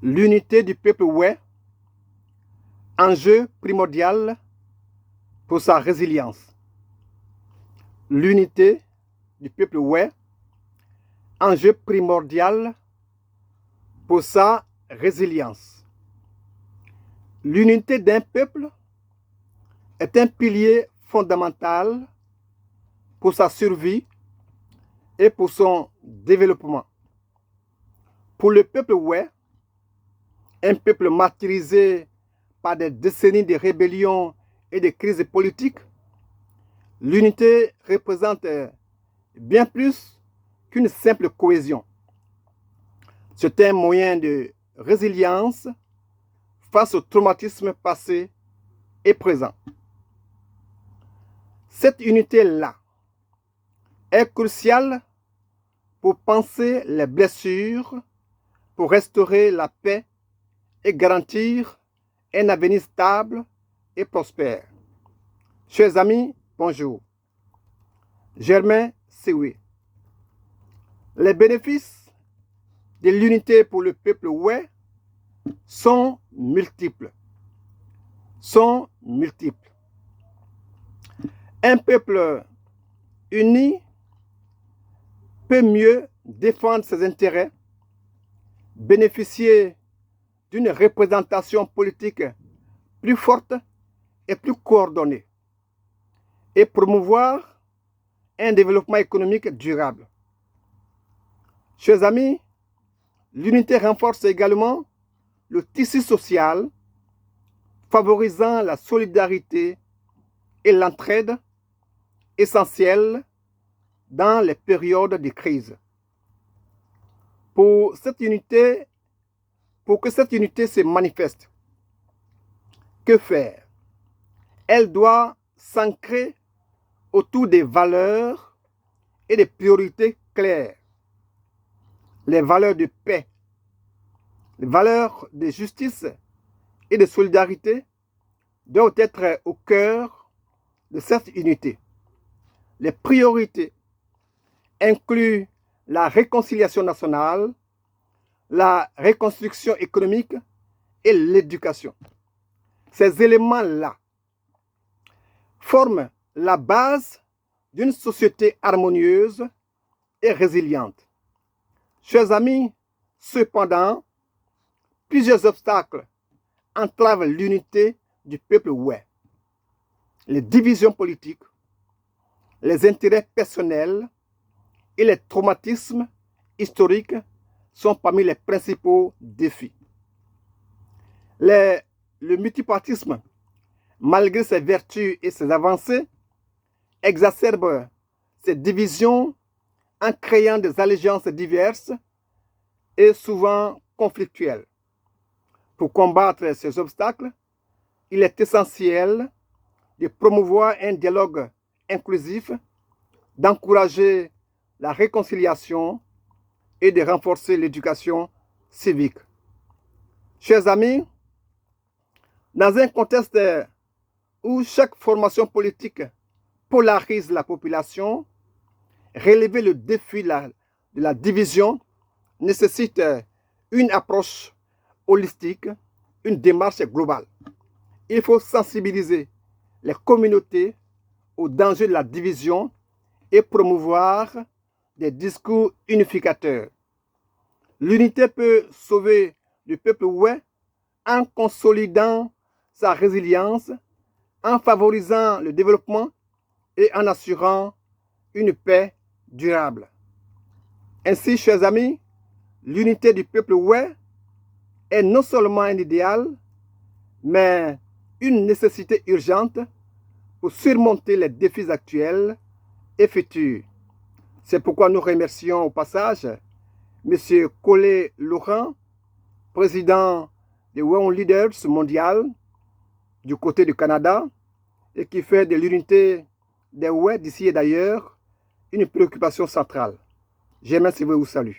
L'unité du peuple ouai, enjeu primordial pour sa résilience. L'unité du peuple ouai, enjeu primordial pour sa résilience. L'unité d'un peuple est un pilier fondamental pour sa survie et pour son développement. Pour le peuple ouai, un peuple martyrisé par des décennies de rébellions et de crises politiques, l'unité représente bien plus qu'une simple cohésion. C'est un moyen de résilience face au traumatisme passé et présent. Cette unité-là est cruciale pour penser les blessures, pour restaurer la paix et garantir un avenir stable et prospère. Chers amis, bonjour. Germain Siwi. Les bénéfices de l'unité pour le peuple ouai sont multiples. Un peuple uni peut mieux défendre ses intérêts, bénéficier d'une représentation politique plus forte et plus coordonnée et promouvoir un développement économique durable. Chers amis, l'unité renforce également le tissu social, favorisant la solidarité et l'entraide essentielles dans les périodes de crise. Pour que cette unité se manifeste, que faire? Elle doit s'ancrer autour des valeurs et des priorités claires. Les valeurs de paix, les valeurs de justice et de solidarité doivent être au cœur de cette unité. Les priorités incluent la réconciliation nationale, la reconstruction économique et l'éducation. Ces éléments-là forment la base d'une société harmonieuse et résiliente. Chers amis, cependant, plusieurs obstacles entravent l'unité du peuple ouai. Les divisions politiques, les intérêts personnels et les traumatismes historiques sont parmi les principaux défis. Le multipartisme, malgré ses vertus et ses avancées, exacerbe ces divisions en créant des allégeances diverses et souvent conflictuelles. Pour combattre ces obstacles, il est essentiel de promouvoir un dialogue inclusif, d'encourager la réconciliation et de renforcer l'éducation civique. Chers amis, dans un contexte où chaque formation politique polarise la population, relever le défi de la division nécessite une approche holistique, une démarche globale. Il faut sensibiliser les communautés aux dangers de la division et promouvoir des discours unificateurs. L'unité peut sauver le peuple ouai en consolidant sa résilience, en favorisant le développement et en assurant une paix durable. Ainsi, chers amis, l'unité du peuple ouai est non seulement un idéal, mais une nécessité urgente pour surmonter les défis actuels et futurs. C'est pourquoi nous remercions au passage M. Collet Laurent, président de Women Leaders Mondial du côté du Canada, et qui fait de l'unité des ouai d'ici et d'ailleurs une préoccupation centrale. Germain Siwi vous salue.